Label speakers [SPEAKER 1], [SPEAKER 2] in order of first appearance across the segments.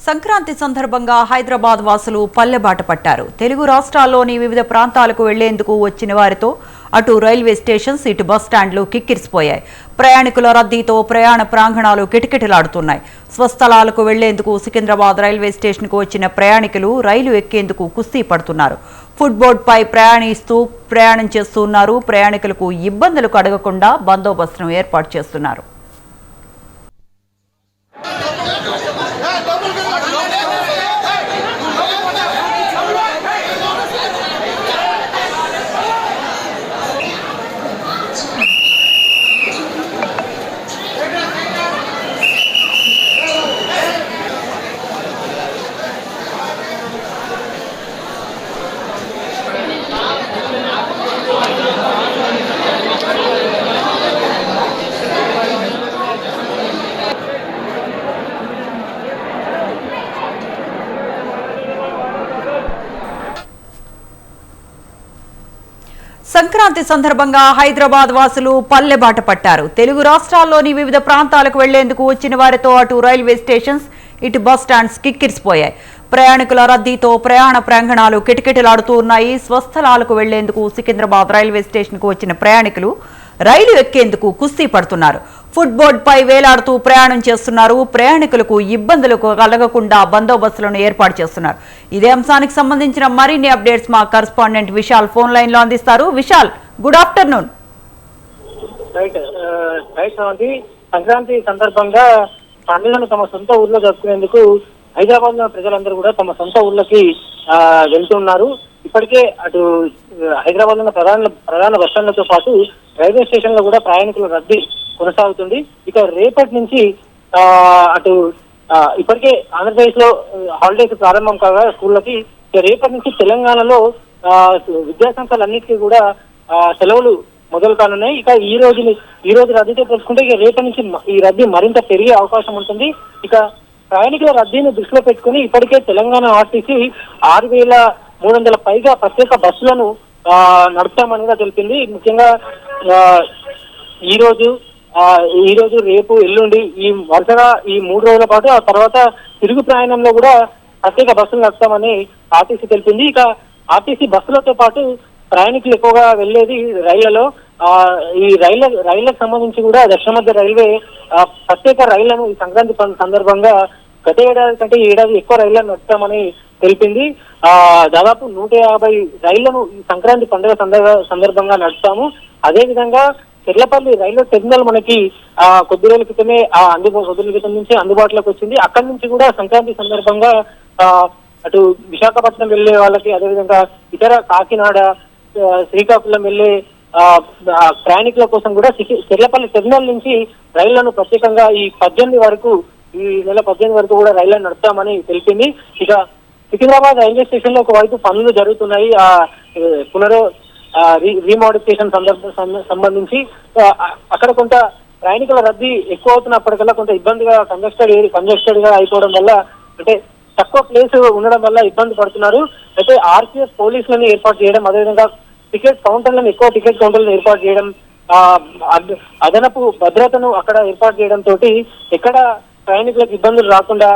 [SPEAKER 1] సంక్రాంతి సందర్భంగా హైదరాబాద్ వాసులు పల్లెబాట పట్టారు. తెలుగు రాష్ట్రాల్లోని వివిధ ప్రాంతాలకు వెళ్లేందుకు వచ్చిన వారితో అటు రైల్వే స్టేషన్స్ ఇటు బస్ స్టాండ్లు కిక్కిరిసిపోయాయి. ప్రయాణికుల రద్దీతో ప్రయాణ ప్రాంగణాలు కిటకిటలాడుతున్నాయి. స్వస్థలాలకు వెళ్లేందుకు సికింద్రాబాద్ రైల్వే స్టేషన్కు వచ్చిన ప్రయాణికులు రైలు ఎక్కేందుకు కుస్తీ పడుతున్నారు. ఫుట్బోర్డ్పై ప్రయాణం చేస్తున్నారు. ప్రయాణికులకు ఇబ్బందులు కలగకుండా బందోబస్తును ఏర్పాటు చేస్తున్నారు. సంక్రాంతి సందర్భంగా హైదరాబాద్ వాసులు పల్లెబాట పట్టారు. తెలుగు రాష్ట్రాల్లోని వివిధ ప్రాంతాలకు వెళ్లేందుకు వచ్చిన వారితో అటు రైల్వే స్టేషన్స్ ఇటు బస్ స్టాండ్స్ కిక్కిరిసిపోయాయి. ప్రయాణికుల రద్దీతో ప్రయాణ ప్రాంగణాలు కిటకిటలాడుతూ ఉన్నాయి. స్వస్థలాలకు వెళ్లేందుకు సికింద్రాబాద్ రైల్వే స్టేషన్కు వచ్చిన ప్రయాణికులు రైలు ఎక్కేందుకు కుస్తీ పడుతున్నారు. ఫుట్బోర్డ్పై వేలాడుతూ ప్రయాణం చేస్తున్నారు. ప్రయాణికులకు ఇబ్బందులు కలగకుండా బందోబస్తులను ఏర్పాటు చేస్తున్నారు. ఇదే అంశానికి సంబంధించిన మరిన్ని అప్డేట్స్ మా కరెస్పాండెంట్ విశాల్ ఫోన్ లైన్ లో అందిస్తారు. Vishal, good afternoon.
[SPEAKER 2] సంక్రాంతి సందర్భంగా పండుగను తమ సొంత ఊర్లో జరుపుకునేందుకు హైదరాబాద్ లో ప్రజలందరూ కూడా తమ సొంత ఊర్లకి వెళ్తున్నారు. ఇప్పటికే అటు హైదరాబాద్ లో ప్రధాన బస్టాండ్లతో పాటు రైల్వే స్టేషన్ లో కూడా ప్రయాణికుల రద్దీ కొనసాగుతుంది. ఇక రేపటి నుంచి అటు ఇప్పటికే ఆంధ్రప్రదేశ్ లో హాలిడేస్ ప్రారంభం కాగా స్కూళ్ళకి రేపటి నుంచి తెలంగాణలో విద్యాసంస్థలన్నిటికీ కూడా సెలవులు మొదలు కానున్నాయి. ఇక ఈ రోజు రద్దీతో పోల్చుకుంటే ఇక రేపటి నుంచి ఈ రద్దీ మరింత పెరిగే అవకాశం ఉంటుంది. ఇక ప్రయాణికుల రద్దీని దృష్టిలో పెట్టుకుని ఇప్పటికే తెలంగాణ ఆర్టీసీ 6,300 పైగా ప్రత్యేక బస్సులను నడుపుతామని తెలిపింది. ముఖ్యంగా ఈ రోజు రేపు ఎల్లుండి ఈ వరుసగా ఈ 3 రోజుల పాటు ఆ తర్వాత తిరుగు ప్రయాణంలో కూడా ప్రత్యేక బస్సులు నడుపుతామని ఆర్టీసీ తెలిపింది. ఇక ఆర్టీసీ బస్సులతో పాటు ప్రయాణికులు ఎక్కువగా వెళ్లేది రైళ్లలో. ఈ రైళ్లకు సంబంధించి కూడా దక్షిణ మధ్య రైల్వే ప్రత్యేక రైళ్లను ఈ సంక్రాంతి సందర్భంగా గత ఏడాది కంటే ఈ ఏడాది ఎక్కువ రైళ్లను నడుపుతామని తెలిపింది. దాదాపు 150 రైళ్లను ఈ సంక్రాంతి పండుగ సందర్భంగా నడుపుతాము. అదేవిధంగా చెర్లపల్లి రైల్వే టెర్మినల్ మనకి కొద్ది రోజుల క్రితమే కొద్ది క్రితం నుంచి అందుబాటులోకి వచ్చింది. అక్కడి నుంచి కూడా సంక్రాంతి సందర్భంగా అటు విశాఖపట్నం వెళ్లే వాళ్ళకి, అదేవిధంగా ఇతర కాకినాడ, శ్రీకాకుళం వెళ్లే ప్రయాణికుల కోసం కూడా చెర్లపల్లి టెర్మినల్ నుంచి రైళ్లను ప్రత్యేకంగా ఈ నెల 18 వరకు కూడా రైళ్లను నడుపుతామని తెలిపింది. ఇక సికింద్రాబాద్ రైల్వే స్టేషన్ లో ఒకవైపు పనులు జరుగుతున్నాయి. రీమోడిఫికేషన్ సంబంధించి అక్కడ కొంత ప్రయాణికుల రద్దీ ఎక్కువ అవుతున్నప్పటికల్లా కొంత ఇబ్బందిగా కంజెస్టెడ్ గా అయిపోవడం వల్ల, అంటే తక్కువ ప్లేస్ ఉండడం వల్ల ఇబ్బంది పడుతున్నారు. అయితే ఆర్పీఎఫ్ పోలీసులను ఏర్పాటు చేయడం, అదేవిధంగా ఎక్కువ టికెట్ కౌంటర్లను ఏర్పాటు చేయడం, అదనపు భద్రతను అక్కడ ఏర్పాటు చేయడం తోటి ఎక్కడ ప్రయాణికులకు ఇబ్బందులు రాకుండా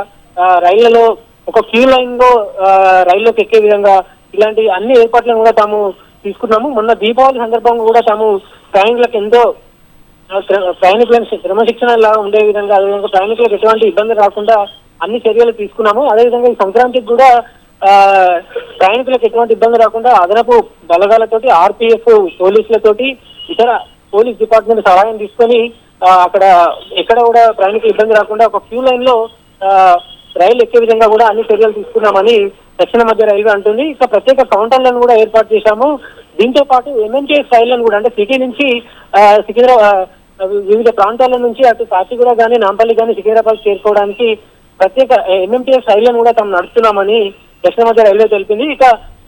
[SPEAKER 2] రైళ్లలో ఒక క్యూ లైన్ లో రైల్లోకి ఎక్కే విధంగా ఇలాంటి అన్ని ఏర్పాట్లను కూడా తాము తీసుకున్నాము. మొన్న దీపావళి సందర్భంగా కూడా తాము ప్రయాణికులను క్రమశిక్షణ లాగా ఉండే విధంగా, అదేవిధంగా ప్రయాణికులకు ఎటువంటి ఇబ్బంది రాకుండా అన్ని చర్యలు తీసుకున్నాము. అదేవిధంగా ఈ సంక్రాంతికి కూడా ప్రయాణికులకు ఎటువంటి ఇబ్బంది రాకుండా అదనపు బలగాలతోటి, ఆర్పీఎఫ్ పోలీసులతోటి, ఇతర పోలీస్ డిపార్ట్మెంట్ సహాయం తీసుకొని అక్కడ ఎక్కడ కూడా ప్రయాణికులు ఇబ్బంది రాకుండా ఒక క్యూ లైన్ లో రైలు ఎక్కే విధంగా కూడా అన్ని చర్యలు తీసుకున్నామని దక్షిణ మధ్య రైల్వే అంటుంది. ఇక ప్రత్యేక కౌంటర్లను కూడా ఏర్పాటు చేశాము. దీంతో పాటు ఎంఎంటీఎస్ రైళ్లను కూడా, అంటే సిటీ నుంచి వివిధ ప్రాంతాల నుంచి అటు కాచిగూడ కానీ, నాంపల్లి కానీ, సికింద్రాబాద్ చేరుకోవడానికి ప్రత్యేక ఎంఎంటీఎస్ రైళ్లను కూడా తాము నడుపుతున్నామని దక్షిణ మధ్య రైల్వే తెలిపింది. ఇక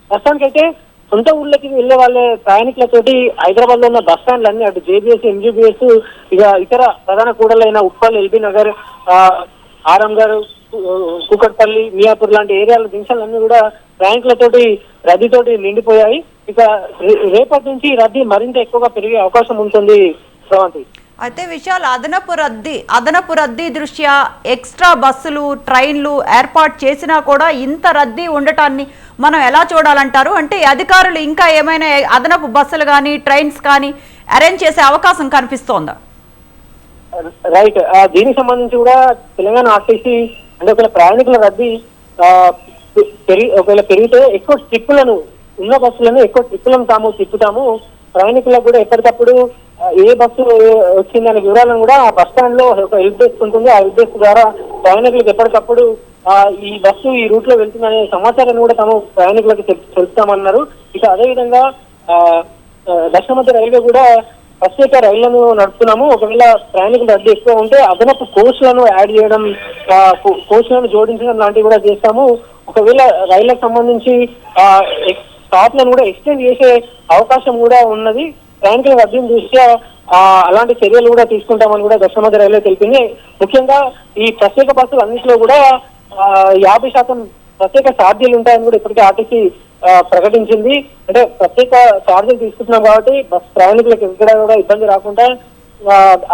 [SPEAKER 2] ప్రస్తుతానికైతే సొంత ఊళ్ళకి వెళ్లే వాళ్ళ ప్రయాణికులతోటి హైదరాబాద్ లో ఉన్న బస్ స్టాండ్లు అన్ని, అటు జేబీఎస్, ఎంజీబీఎస్, ఇక ఇతర ప్రధాన కూడలైన ఉప్పల్, ఎల్బీ నగర్, ఆరంగర్, కూకట్పల్లి, మియాపూర్ లాంటి ఏరియాల జంక్షన్లన్నీ కూడా ప్రయాణికులతోటి రద్దీతోటి నిండిపోయాయి. ఇక రేపటి నుంచి రద్దీ మరింత ఎక్కువగా పెరిగే అవకాశం ఉంటుంది. శ్రవంతి.
[SPEAKER 1] అయితే విశాల్, అదనపు రద్దీ దృష్ట్యా ఎక్స్ట్రా బస్సులు, ట్రైన్లు ఏర్పాటు చేసినా కూడా ఇంత రద్దీ ఉండటాన్ని మనం ఎలా చూడాలంటారు? అంటే అధికారులు ఇంకా ఏమైనా అదనపు బస్సులు కానీ ట్రైన్స్ కానీ అరేంజ్ చేసే అవకాశం కనిపిస్తోందా?
[SPEAKER 2] రైట్. దీనికి సంబంధించి కూడా తెలంగాణ ఆర్టీసీ అంటే ఒకవేళ ప్రయాణికుల రద్దీ ఒకవేళ పెరిగితే ఎక్కువ ట్రిప్పులను ఉన్న బస్సులను ఎక్కువ ట్రిప్పులను తిప్పుతాము. ప్రయాణికులకు కూడా ఎప్పటికప్పుడు ఏ బస్సు వచ్చిందనే వివరాలను కూడా ఆ బస్ స్టాండ్ లో ఒక హెల్ప్ డెస్క్ ఉంటుంది. ఆ హెల్ప్ డెస్క్ ద్వారా ప్రయాణికులకు ఎప్పటికప్పుడు ఈ బస్సు ఈ రూట్ లో వెళ్తుందనే సమాచారాన్ని కూడా తాము ప్రయాణికులకు తెలుపుతామన్నారు. ఇక అదేవిధంగా దక్షిణ మధ్య రైల్వే కూడా ప్రత్యేక రైళ్లను నడుపుతున్నాము. ఒకవేళ ప్రయాణికుల రద్దీ ఎక్కువ ఉంటే అదనపు కోచ్లను యాడ్ చేయడం, కోచ్లను జోడించడం లాంటివి కూడా చేస్తాము. ఒకవేళ రైళ్లకు సంబంధించి స్టాప్లను కూడా ఎక్స్టెండ్ చేసే అవకాశం కూడా ఉన్నది. ప్రయాణికుల రద్దీని దృష్ట్యా అలాంటి చర్యలు కూడా తీసుకుంటామని కూడా దక్షిణ మధ్య రైల్వే తెలిపింది. ముఖ్యంగా ఈ ప్రత్యేక బస్సులు అన్నింటిలో కూడా 50% ప్రత్యేక ఛార్జీలు ఉంటాయని కూడా ఇప్పటికే ఆర్టీసీ ప్రకటించింది. అంటే ప్రత్యేక ఛార్జీలు తీసుకుంటున్నాం కాబట్టి బస్ ప్రయాణికులకు ఎక్కడ కూడా ఇబ్బంది రాకుండా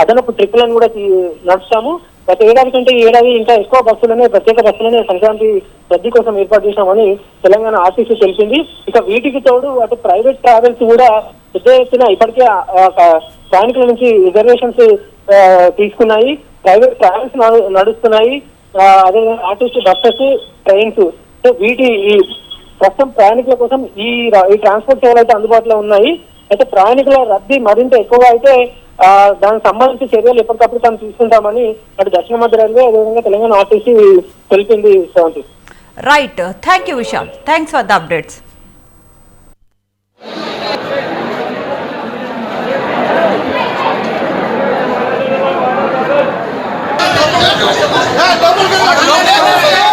[SPEAKER 2] అదనపు ట్రిప్పులను కూడా నడుస్తాము. గత ఏడాది కంటే ఈ ఏడాది ఇంకా ఎక్కువ ప్రత్యేక బస్సులనే సంక్రాంతి రద్దీ కోసం ఏర్పాటు చేశామని తెలంగాణ ఆర్టీసీ తెలిపింది. ఇక వీటికి తోడు అటు ప్రైవేట్ ట్రావెల్స్ కూడా పెద్ద ఎత్తున ఇప్పటికే ప్రయాణికుల నుంచి రిజర్వేషన్స్ తీసుకున్నాయి. ప్రైవేట్ ట్రావెల్స్ నడుస్తున్నాయి. అదేవిధంగా ఆర్టీసీ బస్సెస్, ట్రైన్స్. సో ఈ ప్రస్తుతం ప్రయాణికుల కోసం ఈ ట్రాన్స్పోర్ట్ సేవలు అయితే అందుబాటులో ఉన్నాయి. అయితే ప్రయాణికుల రద్దీ మరింత ఎక్కువగా అయితే దానికి సంబంధించి చర్యలు ఎప్పటికప్పుడు తాము తీసుకుంటామని అటు దక్షిణ మధ్య రైల్వే అదేవిధంగా తెలంగాణ ఆర్టీసీ తెలిపింది.
[SPEAKER 1] Right. Thank you Vishal. Thanks for the updates.
[SPEAKER 3] Hey,